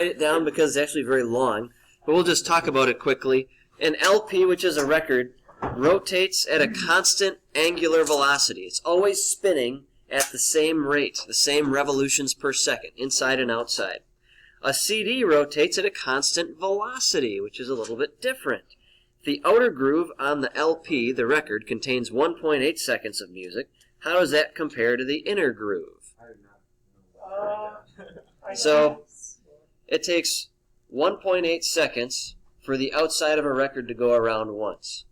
Write it down because it's actually very long, but we'll just talk about it quickly. An LP, which is a record, rotates at a constant angular velocity. It's always spinning at the same rate, the same revolutions per second, inside and outside. A CD rotates at a constant velocity, which is a little bit different. The outer groove on the LP, the record, contains 1.8 seconds of music. How does that compare to the inner groove? So it takes 1.8 seconds for the outside of a record to go around once,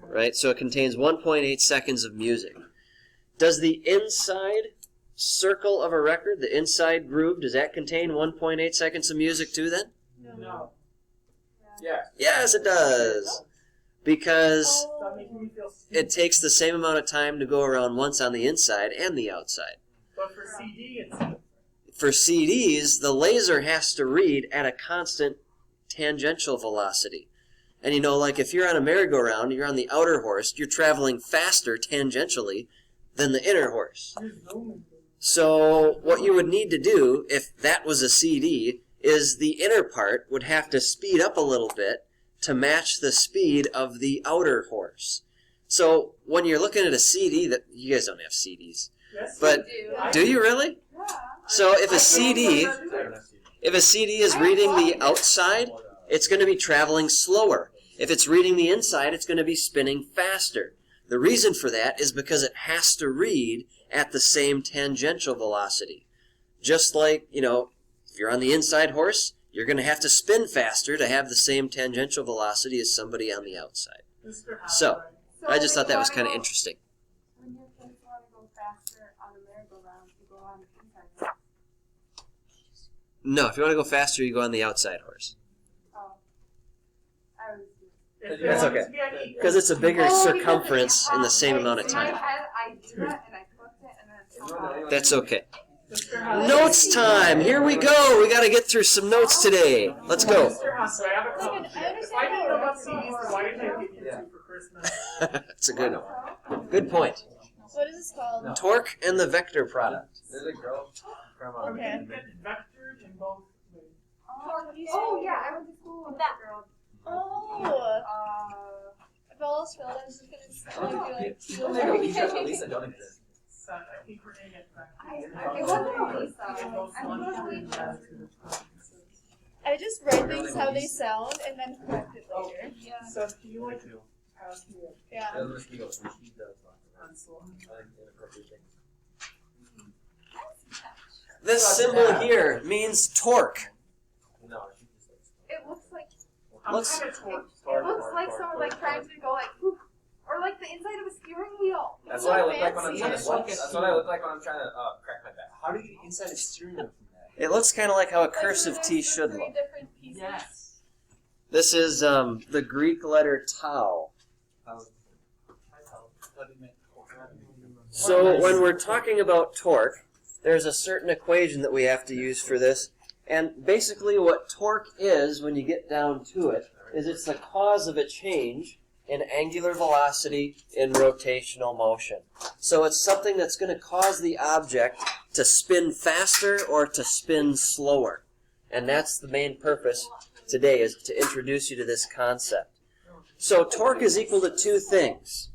right? So it contains 1.8 seconds of music. Does the inside circle of a record, the inside groove, does that contain 1.8 seconds of music too then? No. Yes, it does. Because it takes the same amount of time to go around once on the inside and the outside. But for CD, it's... For CDs, the laser has to read at a constant tangential velocity. And you know, like if you're on a merry-go-round, you're on the outer horse, you're traveling faster tangentially than the inner horse. So what you would need to do, if that was a CD, is the inner part would have to speed up a little bit to match the speed of the outer horse. So when you're looking at a CD, that you guys don't have CDs, Yes, but do you really? Yeah. So if a CD is reading the outside, it's going to be traveling slower. If it's reading the inside, it's going to be spinning faster. The reason for that is because it has to read at the same tangential velocity. Just like, you know, if you're on the inside horse, you're going to have to spin faster to have the same tangential velocity as somebody on the outside. So, I just thought that was kind of interesting. When your kids want to go faster on a merry-go-round, you go on the inside. No, if you want to go faster, you go on the outside horse. Oh. I was... That's okay. Because it's a bigger circumference in the same amount of In my time. head, I do that, and I flipped it, and then... That's okay. Notes time! Here we go! We got to get through some notes today. Let's go. Mr. Huss, I have a question. If I didn't know about CDs, then why didn't I get you two for Christmas? That's a good point. What is this called? Torque and the vector product. There's a girl from We can get vectored in both ways. Oh, yeah, I went to school with that girl. Oh! If all else failed, I was just gonna be like, Lisa and Lisa don't exist. I think we're going to get It wasn't Lisa. I think I just write things how they sound and then correct it later. Yeah. So, do you like to pass me a Yeah. She does pencil? inappropriate things. This symbol here means torque. No, she just likes. It looks like... Looks- I'm kind of It looks like someone like trying to go like... Poof, or like the inside of a steering wheel. That's what I look like when I'm trying to Fancy. That's what I look like when I'm trying to crack my back. How do you get inside a steering wheel from that? It looks kind of like how a cursive T should Three look. different pieces. Yes. This is the Greek letter tau. So when we're talking about torque, there's a certain equation that we have to use for this. And basically what torque is, when you get down to it, is it's the cause of a change in angular velocity in rotational motion. So it's something that's going to cause the object to spin faster or to spin slower. And that's the main purpose today, is to introduce you to this concept. So torque is equal to two things.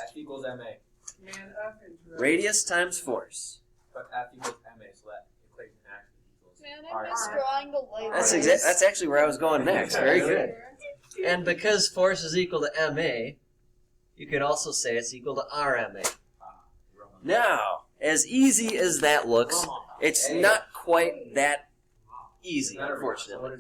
F equals ma. Man, F is... Radius times force. But F equals ma, so that equation actually equals. Man, I miss drawing the light. That's actually where I was going next. Very good. And because force is equal to ma, you could also say it's equal to RMA. Now, as easy as that looks, it's not quite that easy, unfortunately.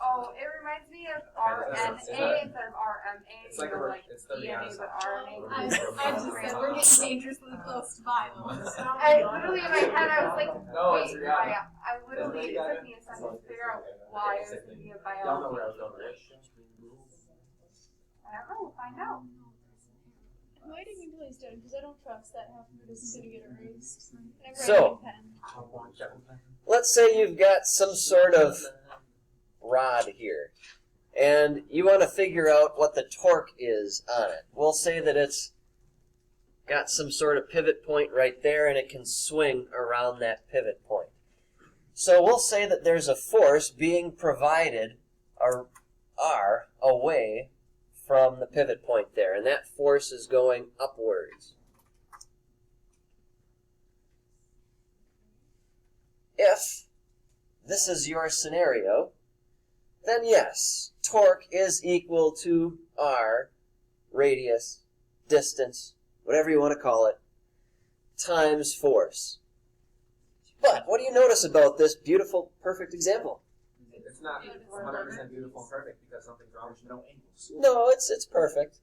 Oh, it reminds me of RNA instead of RMA. It's like it's the DNA, but RNA. I just said we're getting dangerously close to violence. I literally in my head I was like, No, wait, it's reality. I literally, it took me a second to figure out why I was thinking of Y'all know where I was biology. going with this. I don't know, we'll find out. I'm waiting until he's done because I don't trust that half of it is going to get erased. And I'm So- writing a pen. Let's say you've got some sort of rod here, and you want to figure out what the torque is on it. We'll say that it's got some sort of pivot point right there, and it can swing around that pivot point. So we'll say that there's a force being provided R away from the pivot point there, and that force is going upwards. If this is your scenario, then yes, torque is equal to R, radius, distance, whatever you want to call it, times force. But what do you notice about this beautiful, perfect example? It's not 100% beautiful and perfect because something's wrong. There's no angles. No, it's perfect.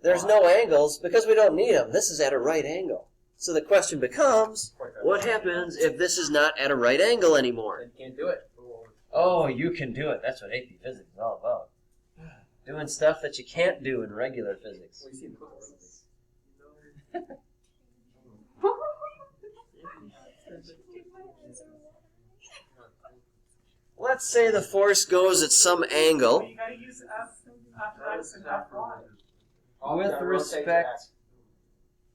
There's no angles because we don't need them. This is at a right angle. So the question becomes, what happens if this is not at a right angle anymore? Then you can't do it. Oh, you can do it. That's what AP Physics is all about. Doing stuff that you can't do in regular physics. Well, you see in the book. Let's say the force goes at some angle You gotta use F and F1. with respect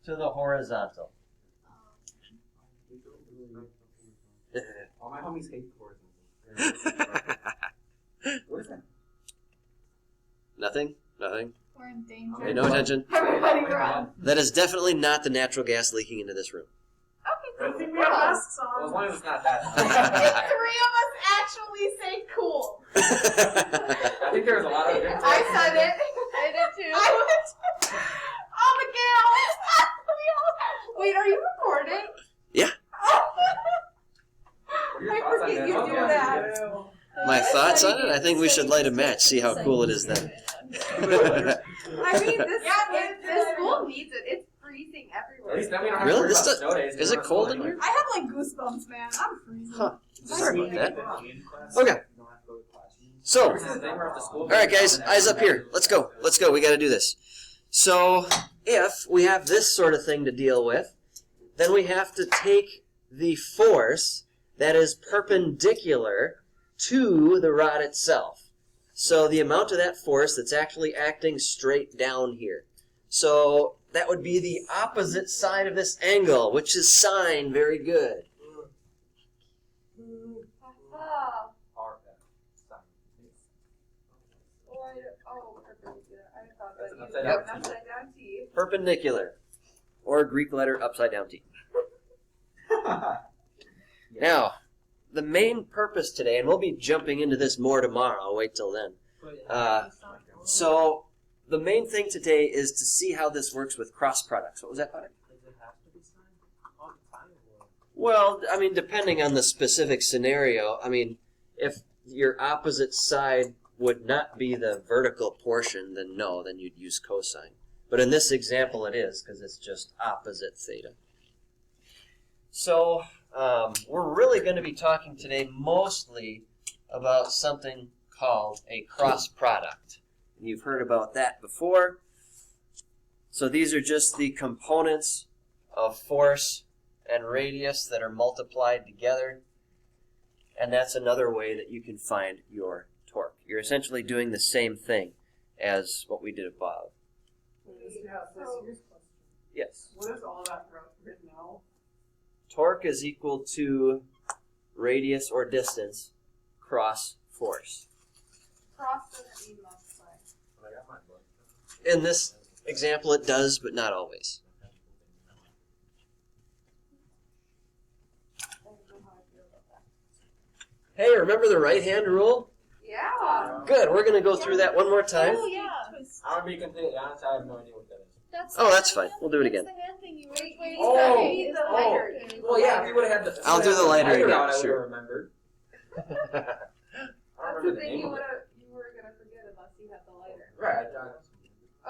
to the horizontal. All my homies hate chords. What is that? Nothing? We're in danger. Pay no attention. Everybody run. That is definitely not the natural gas leaking into this room. I think we have masks on. Well, as long as it's not that. If 3 of us actually say cool. I think there's a lot of different I said it. I did too. I did. Oh, Miguel. Wait, are you recording? Yeah. What are your thoughts on I forget you that? do that. My thoughts on it? I think we should light a match, see how cool it is then. I mean, this school needs it. It's freezing At everywhere. least then we don't have Really? to worry This about does- snow days. is it cold in here? I have like goosebumps, man. I'm freezing. Huh. Sorry about that. that. Okay. So, This is the thing where if the school- all right, guys, eyes up here. Let's go. We got to do this. So, if we have this sort of thing to deal with, then we have to take the force that is perpendicular to the rod itself. So the amount of that force that's actually acting straight down here. So that would be the opposite side of this angle, which is sine. Very good. Oh, Or, sign. perpendicular. I thought That's that an you upside did down an upside down T. Perpendicular, or Greek letter upside down T. Now, the main purpose today, and we'll be jumping into this more tomorrow, wait till then. So, the main thing today is to see how this works with cross products. What was that, Potter? Does it have to be signed all the time? Or? Well, I mean, depending on the specific scenario, I mean, if your opposite side would not be the vertical portion, then no, then you'd use cosine. But in this example, it is, because it's just opposite theta. So, we're really going to be talking today mostly about something called a cross product. You've heard about that before. So these are just the components of force and radius that are multiplied together. And that's another way that you can find your torque. You're essentially doing the same thing as what we did above. Here's question. Yes. What is all that written out? Torque is equal to radius or distance cross force. Cross doesn't mean multiply. I got mine, bud. In this example, it does, but not always. I don't know how I feel about that. Hey, remember the right-hand rule? Yeah. Good. We're going to go through that one more time. Oh, yeah. I'm gonna be completely honest, I have no idea what that is. That's Oh, that's fine. We'll do it again. That's the hand thing you were Wait, waiting Oh, you need the lighter. You need the Well, yeah, if lighter. you would have had the. I'll do the lighter again, out, I would sure. have remembered. I don't That's remember the the thing name you of it. were gonna forget unless you had the lighter. Right.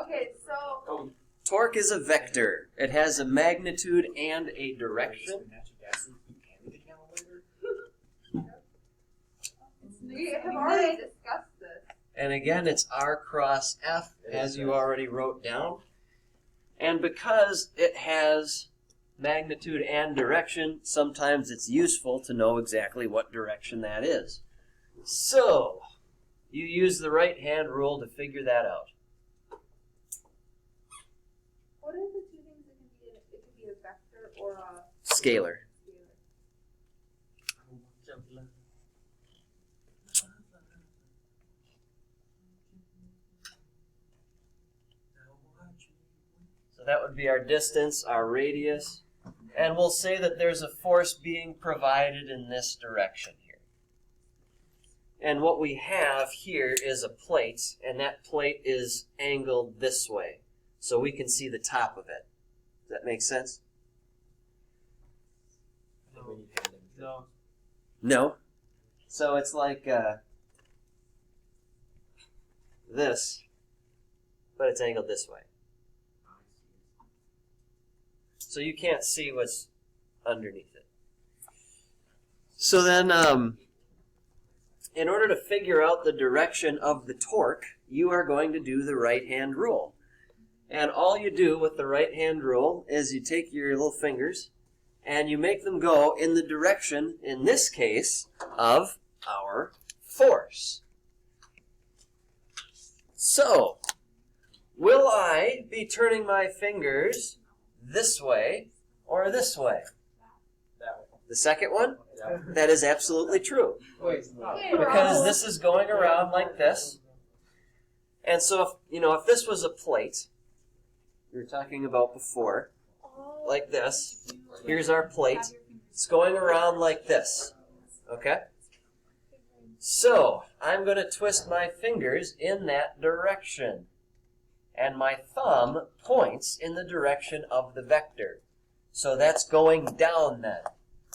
Okay, so Oh, Torque is a vector. It has a magnitude and a direction. we have already discussed this. And again, it's R cross F, as you already wrote down. And because it has magnitude and direction, sometimes it's useful to know exactly what direction that is. So, you use the right-hand rule to figure that out. What are the two things that can be scalar. So that would be our distance, our radius, and we'll say that there's a force being provided in this direction here. And what we have here is a plate, and that plate is angled this way, so we can see the top of it. Does that make sense? No. No. So it's like this, but it's angled this way. So you can't see what's underneath it. So then, in order to figure out the direction of the torque, you are going to do the right-hand rule. And all you do with the right-hand rule is you take your little fingers and you make them go in the direction, in this case, of our force. So, will I be turning my fingers this way or this way? That way. The second one? Yeah. That is absolutely true. Wait. Because this is going around like this. And so, if this was a plate, we were talking about before, like this, here's our plate. It's going around like this. Okay? So, I'm going to twist my fingers in that direction. And my thumb points in the direction of the vector. So that's going down then.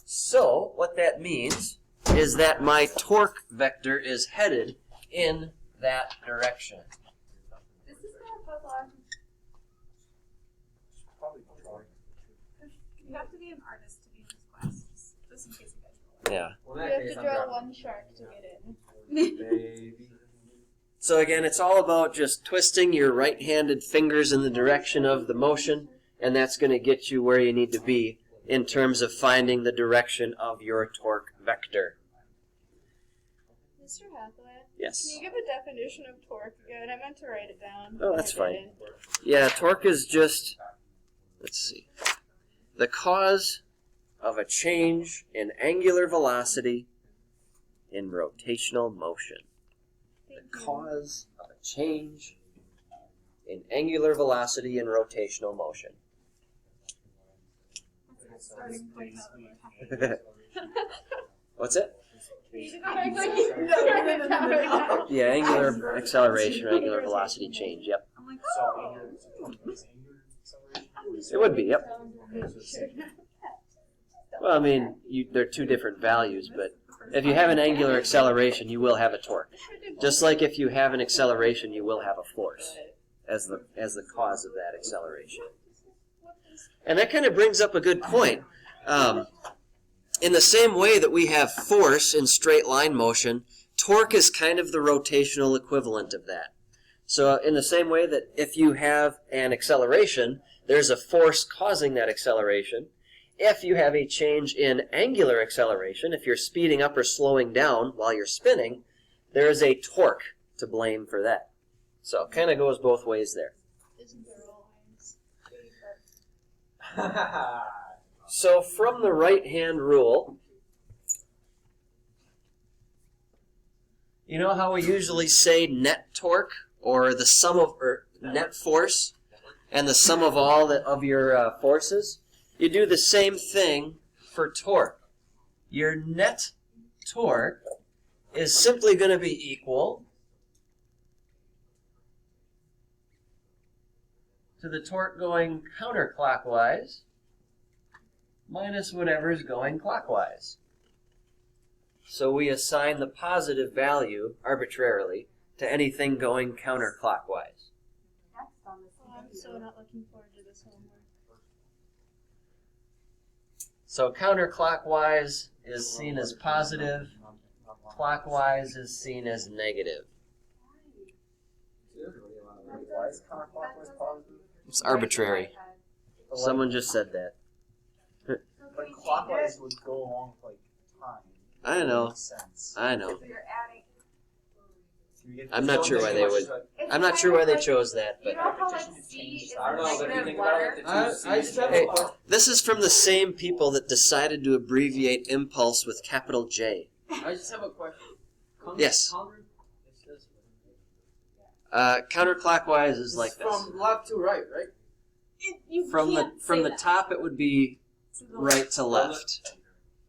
So what that means is that my torque vector is headed in that direction. This is not a puzzle. You have to be an artist to be in this class. Just in case you guys Yeah. Well, You in that have case, to I'm draw dropping. one shark to get in. Maybe. So again, it's all about just twisting your right-handed fingers in the direction of the motion, and that's going to get you where you need to be in terms of finding the direction of your torque vector. Mr. Hathaway, Yes. can you give a definition of torque again? I meant to write it down. Oh, that's I fine. didn't. Yeah, torque is just, let's see, the cause of a change in angular velocity in rotational motion. The cause of a change in angular velocity in rotational motion. starting point. What's it? You need to go back to write it down right now. Yeah, angular acceleration or angular velocity change, yep. I'm like, So, oh. angular acceleration. It would be, yep. Well, I mean, they're two different values, but if you have an angular acceleration, you will have a torque. Just like if you have an acceleration, you will have a force as the cause of that acceleration. And that kind of brings up a good point. In the same way that we have force in straight line motion, torque is kind of the rotational equivalent of that. So in the same way that if you have an acceleration, there's a force causing that acceleration. If you have a change in angular acceleration, if you're speeding up or slowing down while you're spinning, there is a torque to blame for that. So it kind of goes both ways there. Isn't there all lines? So from the right-hand rule, you know how we usually say net torque or the sum of or net force and the sum of all of your forces? You do the same thing for torque. Your net torque is simply going to be equal to the torque going counterclockwise minus whatever is going clockwise. So we assign the positive value arbitrarily to anything going counterclockwise. Oh, I'm so not looking forward to this homework. So counterclockwise is seen as positive, clockwise is seen as negative. Why is counterclockwise positive? It's arbitrary. Someone just said that. But clockwise would go along with like time. I know. Makes sense. I know. So you're adding. I'm not sure why they would. It's I'm not sure why they chose that, You but know how like C is I don't know, a but if you negative think about letter? it, the two C's just have Hey. a question. this is from the same people that decided to abbreviate impulse with capital J. I just have a question. Yes. Counter, it's this Counterclockwise is way. like this. From left to right, right? You From can't the say that. top, it would be To the right to left.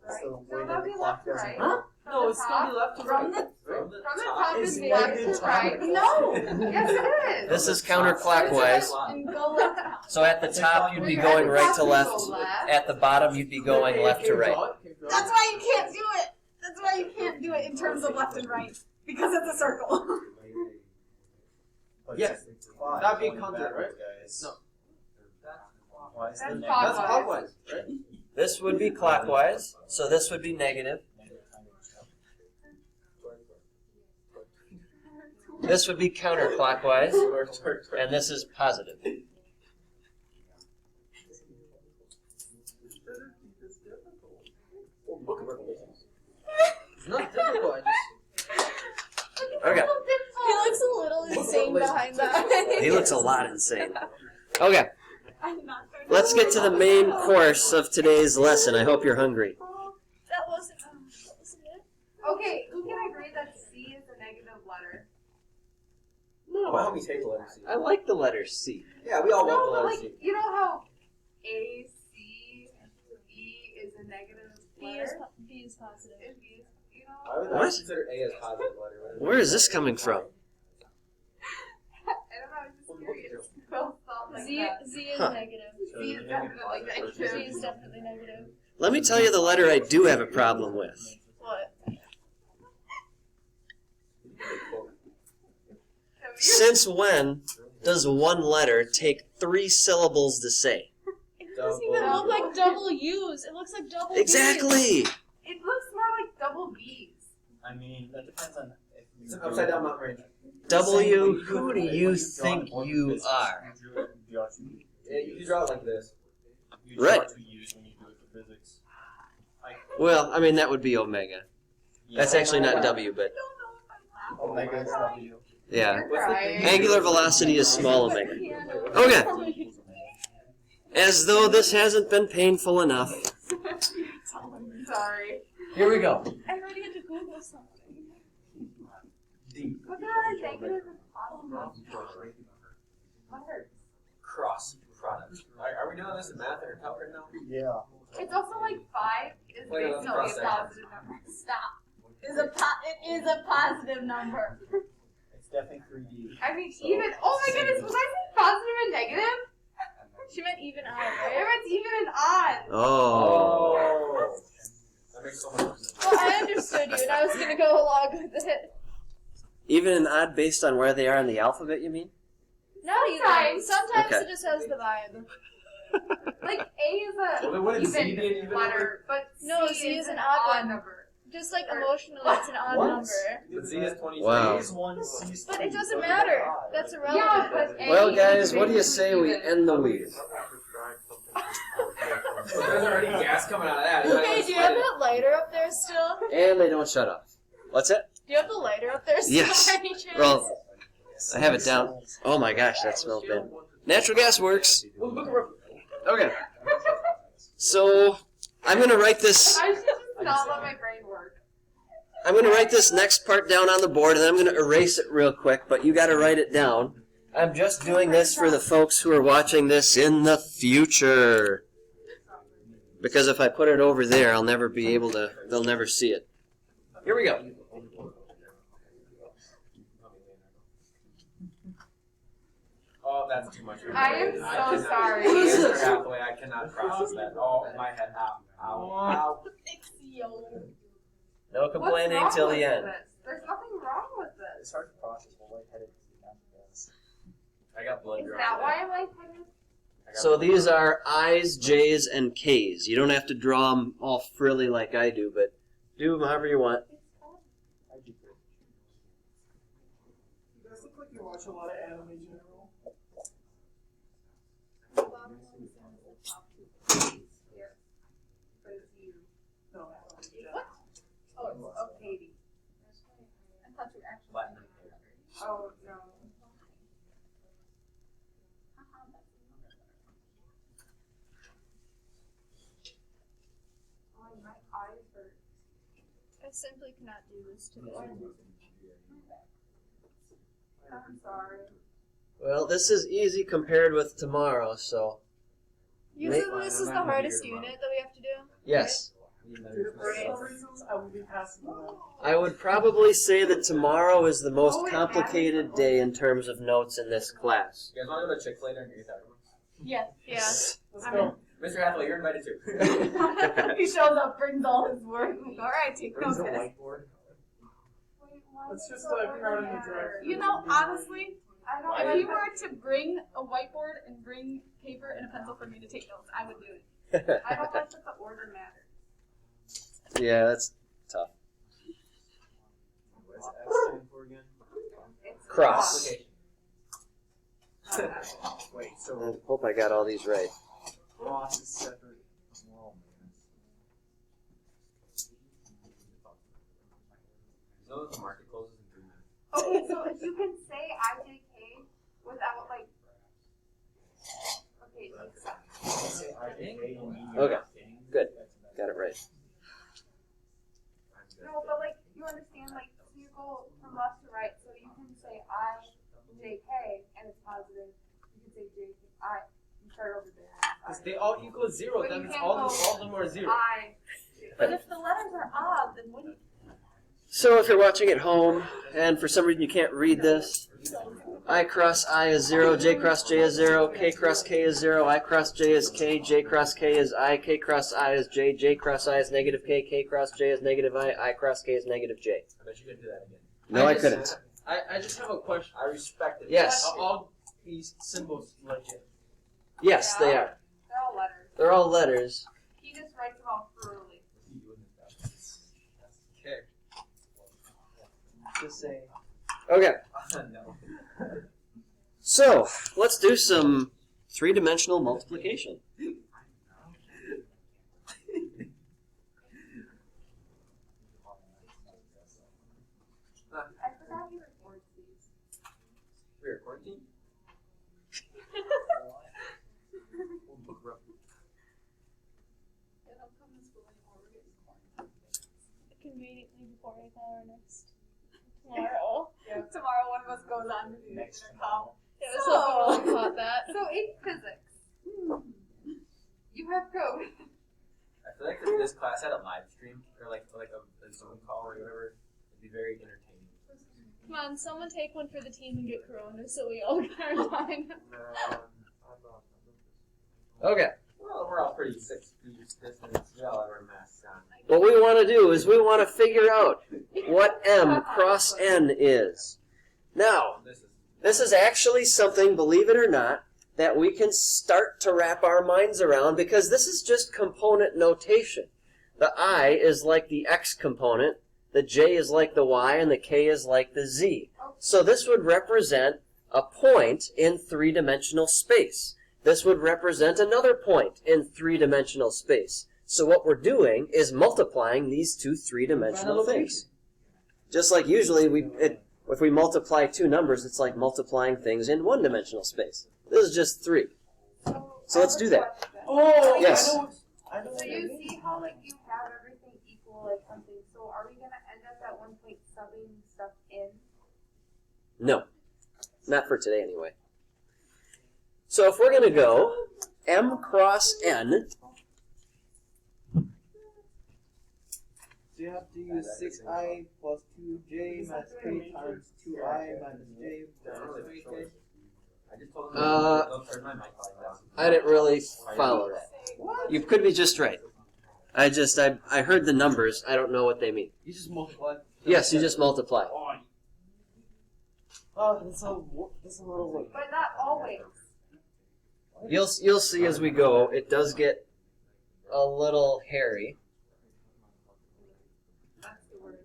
Right. So So that'd be left to right. Huh? From No, the it's gonna be top. left to From right. the From the from the top top is is left negative to right. top. No. Yes, it is. This is counterclockwise. And go left. So at the top, you'd be going right to left. At the bottom, you'd be going left to right. That's why you can't do it. That's why you can't do it in terms of left and right because it's a circle. Yeah. That'd be counter, right? No. That's That's clockwise. clockwise, right? This would be clockwise, so this would be negative. This would be counterclockwise, and this is positive. It's not difficult, I just... Okay. He looks a little insane behind that. He looks a lot insane. Okay, I'm not going let's get to the main course of today's lesson. I hope you're hungry. That wasn't it. Okay, who can agree that C is a negative letter? Well, help me take the letter C. I like the letter C. Yeah, we all No, want the but letter like C. you know how A, C, E is a negative letter? B is positive. If B is, you know? I would What? consider A as positive letter. Where is this coming from? I don't know, I'm just curious. Both thought like Z that. Z is Huh. negative. C is definitely Z negative. is definitely negative. Let me tell you the letter I do have a problem with. What? Since when does one letter take 3 syllables to say? It doesn't even look like double U's. It looks like double B's. Exactly! It looks more like double B's. I mean, that depends on if It's an upside down mountain range. W, who do you think you are? Yeah, you draw it like this. You Right. to use when you do it for physics. Well, I mean, that would be omega. That's actually not W, but Omega is W. yeah. You're crying. Angular velocity is small omega. Okay. As though this hasn't been painful enough. Sorry. Here we go. I already had to Google something. D. What are negative and positive? Letters. Cross product. Are we doing this in math or calc right now? Yeah. It's also like 5 is Wait, basically a cross section. positive number. Stop. It is a positive number. It's definitely 3D. I mean, even, oh my goodness, was I saying positive and negative? She meant even odd, It right? was even and odd. Oh. That makes so much sense. Well, I understood you, and I was gonna go along with it. Even an odd based on where they are in the alphabet, you mean? Not even. Sometimes. Sometimes Okay. it just has the vibe. Like, A is Well, then a wouldn't Z be an even even letter, but No, C Z is is an an odd odd one. number. Just like emotionally, it's an odd What? number. But Z is 23. Wow. A's 1, C's But 3. it doesn't matter. That's Yeah, irrelevant. but A Well, is guys, what do you say we even. end the week? There's already gas coming out of that. You might Hey, wanna do you have split it. that lighter up there still? And they don't shut off. What's it? Do you have the lighter up there still? Yes. by any chance? Well, I have it down. Oh my gosh, that smells bad. Natural gas works. Okay. So, I'm going to write this. I should just not let my brain work. I'm going to write this next part down on the board, and then I'm going to erase it real quick, but you got to write it down. I'm just doing this for the folks who are watching this in the future. Because if I put it over there, I'll never be able to, they'll never see it. Here we go. Oh, that's too much. I am so cannot- sorry. The answer halfway, I cannot process that. Oh, my head. Ow. Ow. Ow. No What's complaining wrong till the with end. this? There's nothing wrong with this. It's hard to process what lightheaded is. I got blood Is drawn. that why I'm lightheaded? So these are I's, J's, and K's. You don't have to draw them all frilly like I do, but do them however you want. I do good. You guys look like you watch a lot of anime general. But it's you. No. What? Oh, it's Katie. I thought you actually. Latin. Oh, no. my eyes hurt. I simply cannot do this today. I'm sorry. Well, this is easy compared with tomorrow, so Usually this is the hardest unit that we have to do. yes. For some reasons, I will be passing on. I would probably say that tomorrow is the most complicated day in terms of notes in this class. You guys want to go to Chick-fil-A during your time? Yeah. Yeah. Let's I go. Mr. Hathaway, you're invited too. He shows up, brings all his work. Alright, take Brings notes. a guys. whiteboard. Wait, why Let's is it just so crowd in the ordinary? drive-thru. You know, honestly, I don't if like you were to bring a whiteboard and bring paper and a pencil for me to take notes, I would do it. I don't like that the order matters. Yeah, that's tough. What does X stand for again? It's Cross. Wait, I so hope I got all these right. cross is separate. No, the market closes in 3 minutes. Okay, so if you can say IJK without like. Okay, Okay, good. Got it right. no, but like you understand, like so you go from left to right, so you can say IJK and it's positive. You can say JK. You start over there. Because they all equal 0, But that you means can't all go of them are 0. But if the letters are odd, then what do you So if you're watching at home and for some reason you can't read this, I cross I is 0, J cross J is 0, K cross K is 0, I cross J is K, J cross K is I, K cross I is J, J cross I is negative K, K cross J is negative I cross K is negative J. I bet you could do that again. No, I couldn't. I just have a question. I respect it. Yes. Are all these symbols legit? Yes, they are. They're all letters. They're all letters. He just writes them all thoroughly. Okay. Just saying. Okay, No. so let's do some three-dimensional multiplication. I forgot he records these. We're quarantine? Conveniently before I call our next tomorrow. Tomorrow one of us goes on to do the intercom. Yeah, I was hoping you caught that. So in physics, you have code. I feel like if this class had a live stream or like a Zoom call or whatever, it'd be very entertaining. Come on, someone take one for the team and get corona so we all get our time. Okay, Well, we're all pretty 6 feet distance. We all have our masks on. what we want to do is we want to figure out what M cross N is. Now, this is actually something, believe it or not, that we can start to wrap our minds around because this is just component notation. The I is like the X component, the J is like the Y, and the K is like the Z. So this would represent a point in three-dimensional space. This would represent another point in three-dimensional space. So what we're doing is multiplying these two three-dimensional things. Just like usually if we multiply two numbers, it's like multiplying things in one-dimensional space. This is just 3. So let's do that. Oh, Yes. I know So you see how like you have everything equal like something. So are we gonna end up at one point subbing stuff in? No. Not for today, anyway. So if we're going to go M cross N, So you have to use 6i plus 2j minus k times 2i minus j minus 3k. I just told Uh, them don't turn my mic down. I didn't really follow that. You could be just right. I heard the numbers. I don't know what they mean. You just multiply. Yes, you just multiply. Oh, that's a little like. But not always. You'll see as we go, it does get a little hairy. That's the word.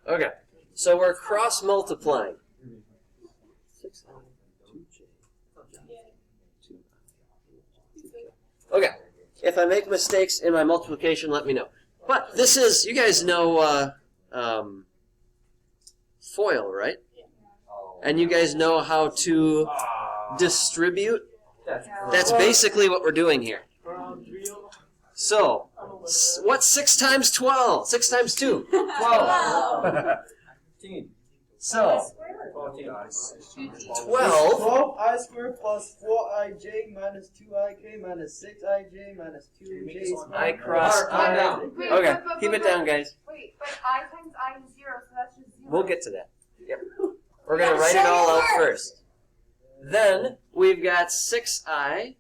Okay, so we're cross multiplying. Okay, if I make mistakes in my multiplication, let me know. But this is, you guys know FOIL, right? And you guys know how to distribute. Yeah. That's basically what we're doing here. So, what's 6 times 12? 6 times 2? 12. 15. So, 14. 12. 12I squared plus 4ij minus 2ik minus 6ij minus 2j squared. I cross Calm I. down. Wait, Okay, but- keep it down, guys. Wait, but I times I is 0, so that's just 0. We'll get to that. Yep. We're going to write it all out first. Then, we've got 6i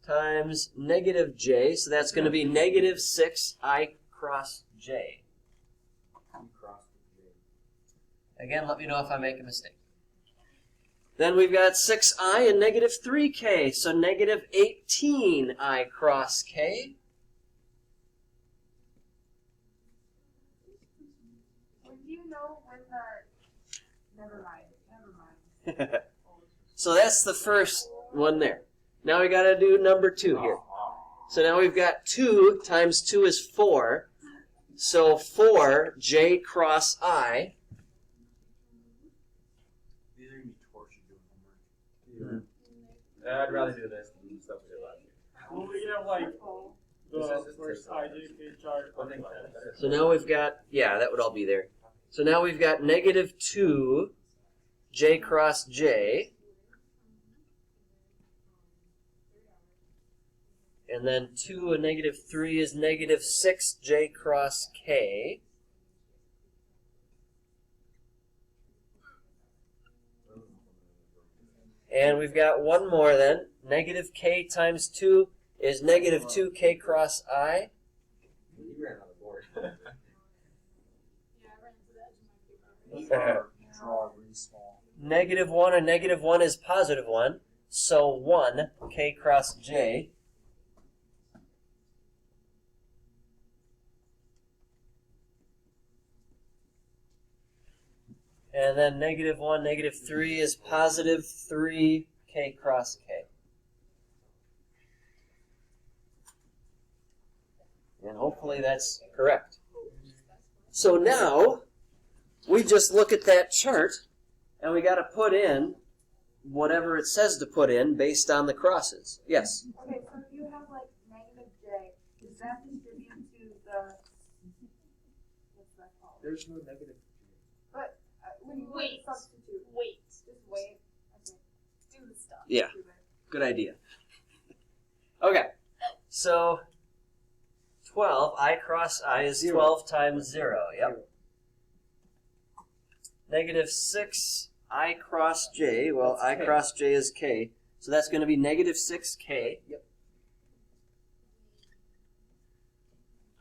times negative j, so that's going to be negative 6i cross j. Again, let me know if I make a mistake. Then we've got 6i and negative 3k, so negative 18i cross k. When do you know when the... Never mind. So that's the first one there. Now we got to do number 2 here. So now we've got 2 times 2 is 4. So 4j cross i. These are going to be torture doing homework. I'd rather do this than stuff we did last year. Well, we have like the first IJK chart. I think that is. So now we've got, yeah, that would all be there. So now we've got negative 2j cross j. And then 2 and negative 3 is negative 6j cross k. And we've got one more then. Negative k times 2 is negative 2k cross I. You ran on the board. Yeah, I ran into the edge of my paper. Draw really small. Negative 1 and negative 1 is positive 1. So 1k cross j. And then negative 1, negative 3 is positive 3k cross k. And hopefully that's correct. So now, we just look at that chart, and we got to put in whatever it says to put in based on the crosses. Yes? Okay, so if you have like negative j, does that distribute to the... What's that called? There's no negative. But when you Wait. substitute, Wait. just wait. Okay. Do the stuff. Yeah. Good idea. Okay, so 12, I cross I is 12 times 0. Yep. Negative 6, I cross j. Well, That's I K. cross j is k. So that's going to be negative 6k. Yep.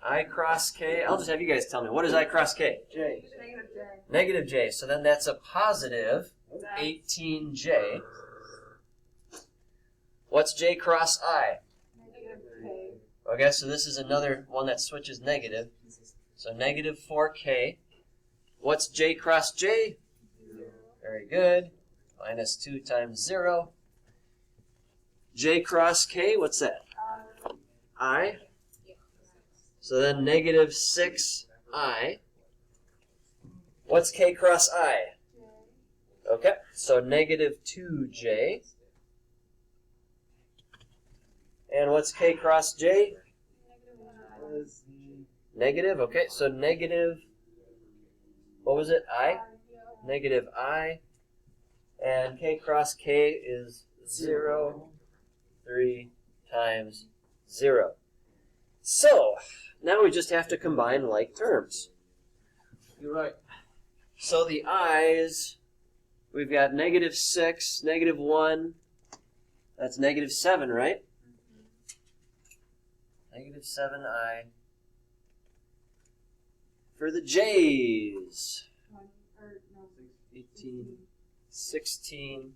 I cross k. I'll just have you guys tell me. What is I cross k? J. Negative j. Negative j. So then that's a positive 18j. What's j cross I? Negative k. Okay, so this is another one that switches negative. So negative 4k. What's j cross j? Very good. Minus 2 times 0. J cross k, what's that? I. So then negative 6i. What's k cross I? Okay, so negative 2j. And what's k cross j? Negative, okay, so negative, what was it, I? Negative I. And k cross k is 0, 3 times 0. So, now we just have to combine like terms. You're right. So the i's, we've got negative 6, negative 1, that's negative 7, right? Negative 7i. For the j's, 18, 16,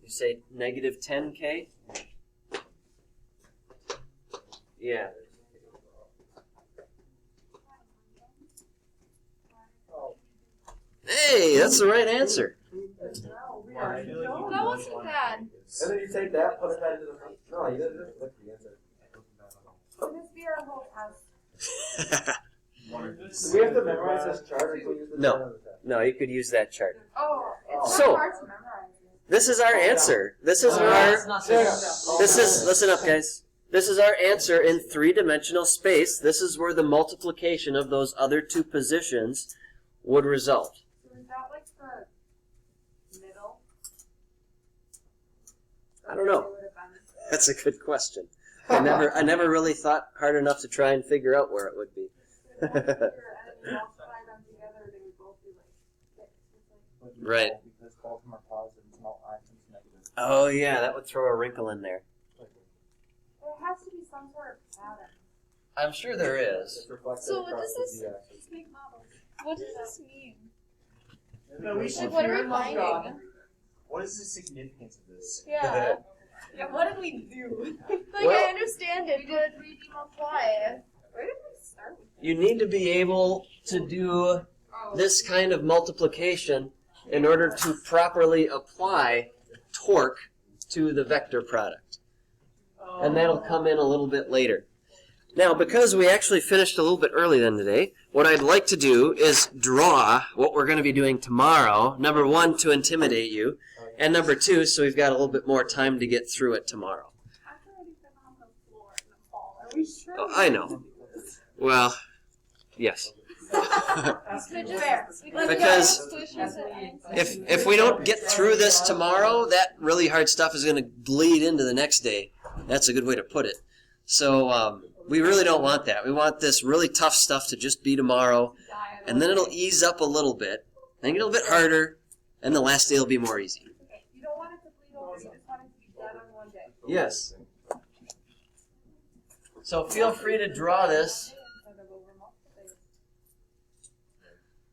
you say negative 10k? Yeah. Hey, that's the right answer. That wasn't bad. And then you take that, put it back into the front. No, you didn't look at the answer. Can this be our whole house? Do we have to memorize this chart or can we use the No. chart on the test? No, you could use that chart. Oh, it's So- so hard to memorize it. This is our answer. This is our. This is, listen up, guys. This is our answer in three-dimensional space. This is where the multiplication of those other two positions would result. So is that like the middle? I don't know. It would have been. That's a good question. I never really thought hard enough to try and figure out where it would be. And then you multiply them together, they would both be like 6. It's like, Right. Because both of them are positive and small I is negative. Oh yeah, that would throw a wrinkle in there. there has to be some sort of pattern. I'm sure there is. It's reflected So what across does the this- z-axis. Make models. What does this mean? No, we should Like, what are fear we love God. finding? What is the significance of this? Yeah. Yeah, what did we do? Like, I understand it, but 3D multiply. Where did we start with You need to be able to do Oh, this kind of multiplication in order to properly apply torque to the vector product. And that'll come in a little bit later. Now, because we actually finished a little bit early then today, what I'd like to do is draw what we're going to be doing tomorrow. Number one, to intimidate you. And number two, so we've got a little bit more time to get through it tomorrow. I've already been on the floor in the fall. Are we sure? Oh, I know. Well, yes. Because if we don't get through this tomorrow, that really hard stuff is going to bleed into the next day. That's a good way to put it. So we really don't want that. We want this really tough stuff to just be tomorrow, and then it'll ease up a little bit, then get a little bit harder, and the last day will be more easy. you don't want it to bleed over, you just want it to be dead on one day. Yes. So feel free to draw this. Instead of over multiple days.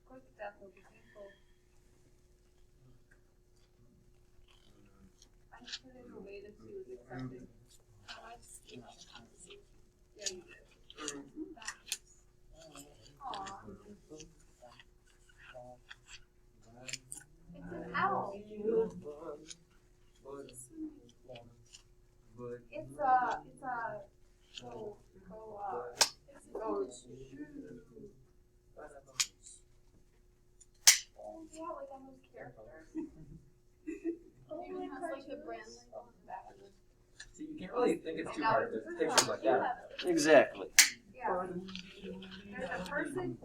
Quick death will be painful. I just put in a way that she was accepting. Yeah, you did. Aw. It's an owl. It's a, go, shoe. Oh, yeah, like on those characters. Even has like the brand label on the back of it. See, you can't really think it's too hard to picture like that. Exactly. Yeah. There's a person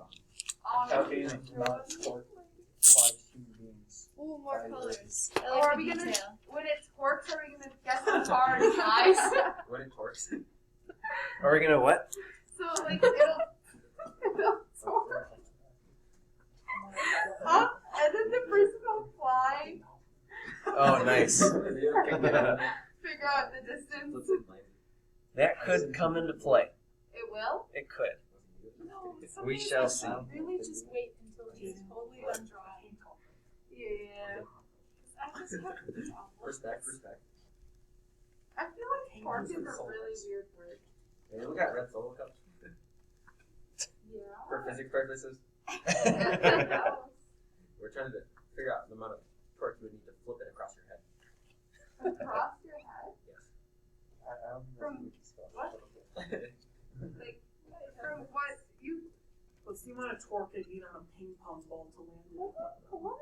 on Calculating the not torque applies to human beings. Ooh, more colors. I Or like are the we gonna, detail. when it's torques, are we gonna guess the car and size? What it torques. Are we going to what? So, like, it'll torque up, and then the person will fly, Oh, nice. figure out the distance. That could come into play. It will? It could. No, We shall see. Really just wait until he's totally done drawing. Yeah. I just have this awful. Respect. I feel like torque is a really weird word. Hey, look at red solo cups. Yeah. For physics purposes, No. we're trying to figure out the amount of torque you would need to flip it across your head. Across your head? Yes. I don't think From that's what what? Like, from what you. What's the amount of torque you need on a ping pong ball to land it? What?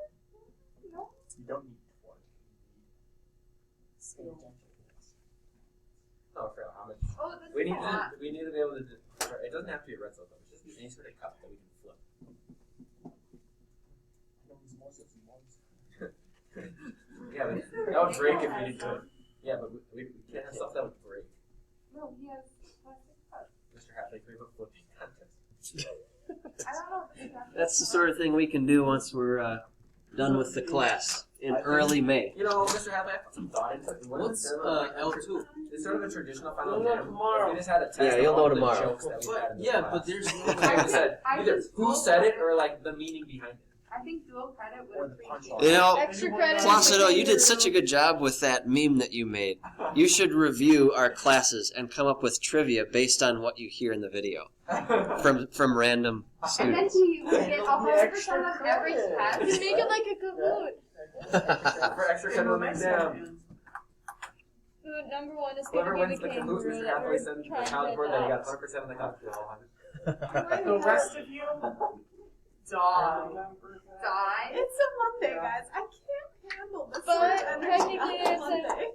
No. You don't need torque. Scale. Oh, I forgot how much. Oh, this We is need a lot. to be able to. It doesn't have to be a red solo cup. It's just any sort of cup that we can flip. No, it's more sets and ones. Yeah, but that would break if we didn't do it. Yeah, but we can't have stuff that would break. No, he has plastic cups. Mr. Happy, can we have a flipping contest? I don't know if it's That's the sort of thing we can do once we're done with the class in early May. You know, Mr. Happy, I put some thought into it. What if What's instead of like L2? It's sort of a traditional final We'll know exam. tomorrow. We just had a test. Yeah, of you'll all know the tomorrow. jokes that we had in this Yeah, class. but there's no Like I said, I either just who said it or like the meaning behind it. I think dual credit Or would the appreciate punchline. You know, Extra credit. Placido, you did such a good job with that meme that you made. You should review our classes and come up with trivia based on what you hear in the video from random And then students. he would get 100% of every test. You make it like a Kahoot. For extra credit on the exam. Number one is Whoever gonna be wins the the kangaroo Kahoot, Mr. that Hathaway we're sends the trying challenge to board that he got adopt. 100% on the cup. The rest of you, die. Die. It's a Monday, guys. I can't handle this. But much energy technically on it's a Monday.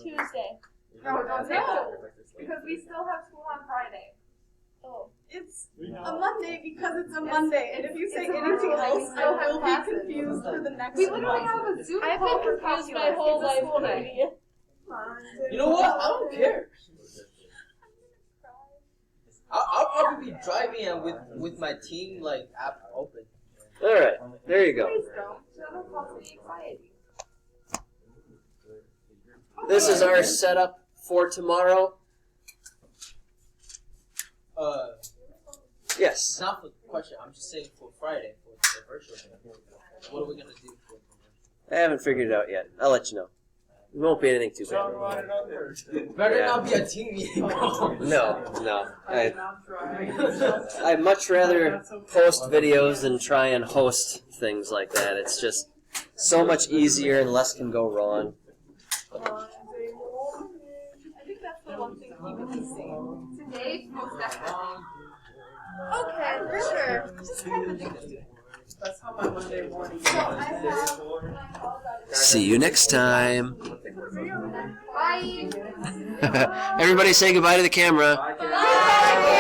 Tuesday. No, don't say No. that. Because we still have school on Friday. Oh. It's a Monday because it's a Monday, and if you say it's a anything Monday. else, I don't I have will be classes. confused for the next We literally month. have a Zoom I've call been for confused my calculus. whole It's a life school with day. media. You know what? I don't care. I'll probably be driving and with my team like app open. All right, there you go. Please don't. That'll cause me anxiety. This is our setup for tomorrow. Yes. It's not for the question. I'm just saying for Friday for the virtual thing. What are we gonna do? I haven't figured it out yet. I'll let you know. It won't be anything too bad. Talk about it on there. Better Yeah. not be a team meeting, bro. No. I'm not trying. I'd much rather post videos than try and host things like that. It's just so much easier and less can go wrong. I think that's the one thing keeping me sane. Today, most definitely. Okay, for sure. Just kind of addicted. That's how my Monday morning is. See you next time. Bye. Everybody say goodbye to the camera. Bye.